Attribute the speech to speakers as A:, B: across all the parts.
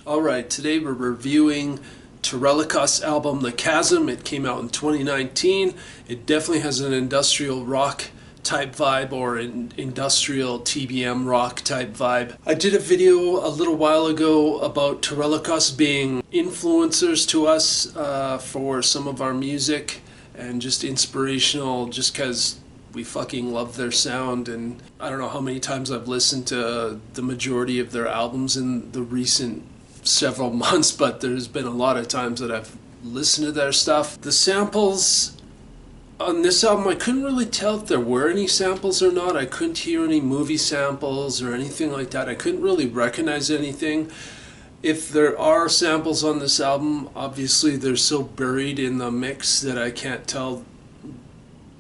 A: Alright, today we're reviewing Terrolokaust's album, The Chasm. It came out in 2019. It definitely has an industrial rock type vibe, or an industrial TBM rock type vibe. I did a video a little while ago about Terrolokaust being influencers to us for some of our music, and just inspirational just because we fucking love their sound. And I don't know how many times I've listened to the majority of their albums in the recent several months, but there's been a lot of times that I've listened to their stuff. The samples on this album, I couldn't really tell if there were any samples or not. I couldn't hear any movie samples or anything like that. I couldn't really recognize anything. If there are samples on this album, obviously they're so buried in the mix that I can't tell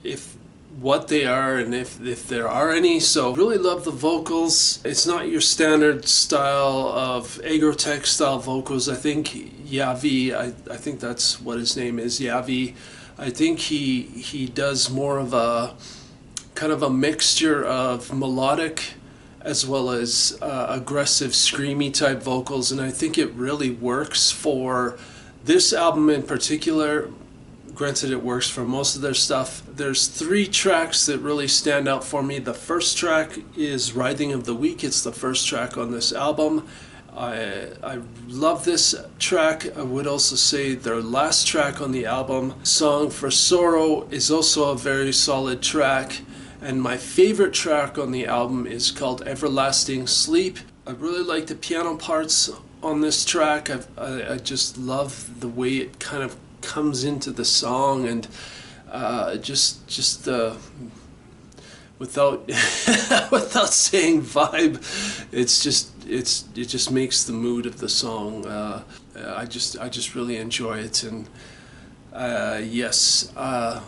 A: if what they are and if there are any. So really love the vocals. It's not your standard style of agrotech style vocals. I think Yavi, I think that's what his name is, Yavi. I think he does more of a kind of a mixture of melodic as well as aggressive screamy type vocals, and I think it really works for this album in particular. Granted, it works for most of their stuff. There's 3 tracks that really stand out for me. The first track is Writhing of the Week. It's the first track on this album. I love this track. I would also say their last track on the album, Song for Sorrow, is also a very solid track. And my favorite track on the album is called Everlasting Sleep. I really like the piano parts on this track. I just love the way it kind of comes into the song, and just without without saying vibe, it just makes the mood of the song. I just really enjoy it. And yes, I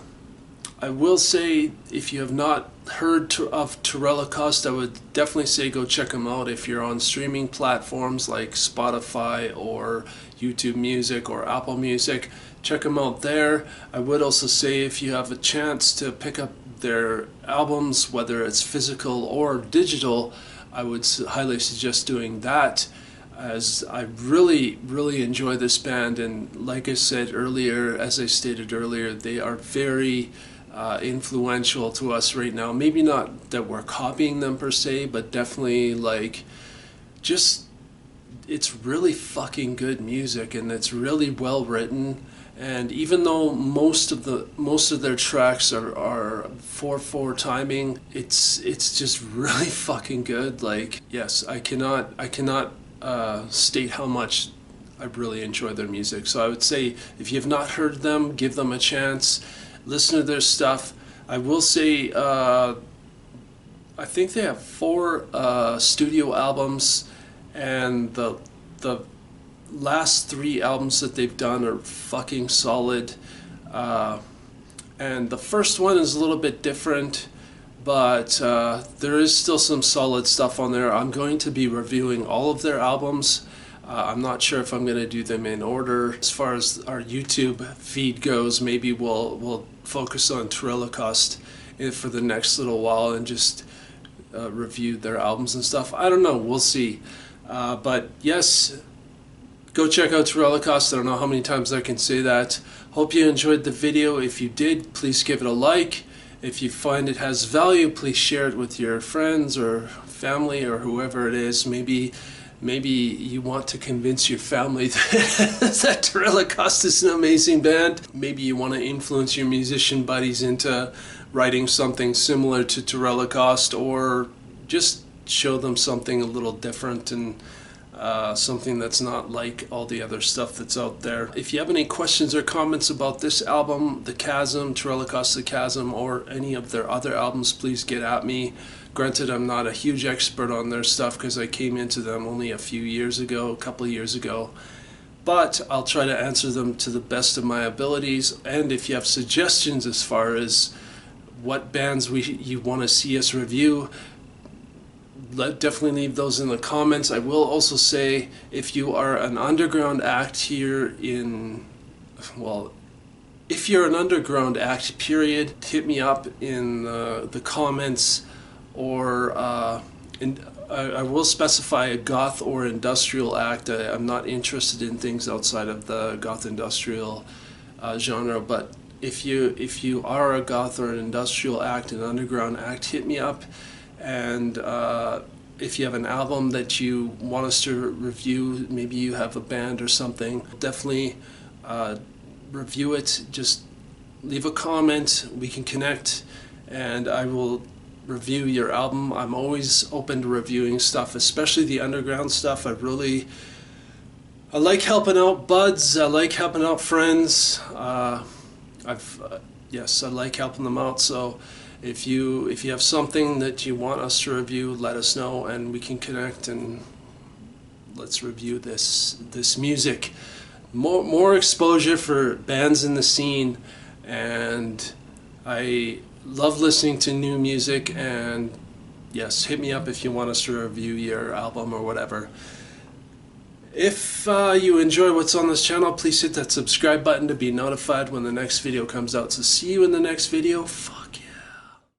A: will say, if you have not heard of Terrolokaust, I would definitely say go check them out if you're on streaming platforms like Spotify or YouTube Music or Apple Music. Check them out there. I would also say, if you have a chance to pick up their albums, whether it's physical or digital, I would highly suggest doing that, as I really enjoy this band. And like I said earlier, as I stated earlier, they are very influential to us right now. Maybe not that we're copying them per se, but definitely like just it's really fucking good music, and it's really well written. And even though most of their tracks are 4/4 timing, it's just really fucking good. Like, yes, I cannot state how much I really enjoy their music. So I would say, if you have not heard them, give them a chance. Listen to their stuff. I will say, I think they have 4 studio albums, and the last 3 albums that they've done are fucking solid. And the first one is a little bit different, but there is still some solid stuff on there. I'm going to be reviewing all of their albums. I'm not sure if I'm going to do them in order. As far as our YouTube feed goes, maybe we'll focus on Terrolokaust for the next little while and just review their albums and stuff. I don't know. We'll see. But yes, go check out Terrolokaust. I don't know how many times I can say that. Hope you enjoyed the video. If you did, please give it a like. If you find it has value, please share it with your friends or family or whoever it is. Maybe you want to convince your family that Terrolokaust is an amazing band. Maybe you want to influence your musician buddies into writing something similar to Terrolokaust, or just show them something a little different, and something that's not like all the other stuff that's out there. If you have any questions or comments about this album, The Chasm, Terrolokaust The Chasm, or any of their other albums, please get at me. Granted, I'm not a huge expert on their stuff because I came into them only a couple of years ago. But I'll try to answer them to the best of my abilities. And if you have suggestions as far as what bands you want to see us review, definitely leave those in the comments. I will also say, if you are an underground act here in, well, if you're an underground act, period, hit me up in the comments, or I will specify a goth or industrial act. I'm not interested in things outside of the goth industrial genre, but if you are a goth or an industrial act, an underground act, hit me up. And if you have an album that you want us to review, maybe you have a band or something, definitely review it. Just leave a comment, we can connect, and I will review your album. I'm always open to reviewing stuff, especially the underground stuff. I like helping out buds, I like helping out friends. Yes, I like helping them out. So if you have something that you want us to review, let us know and we can connect and let's review this music. More exposure for bands in the scene, and I love listening to new music. And yes, hit me up if you want us to review your album or whatever. If you enjoy what's on this channel, please hit that subscribe button to be notified when the next video comes out. So see you in the next video. Fuck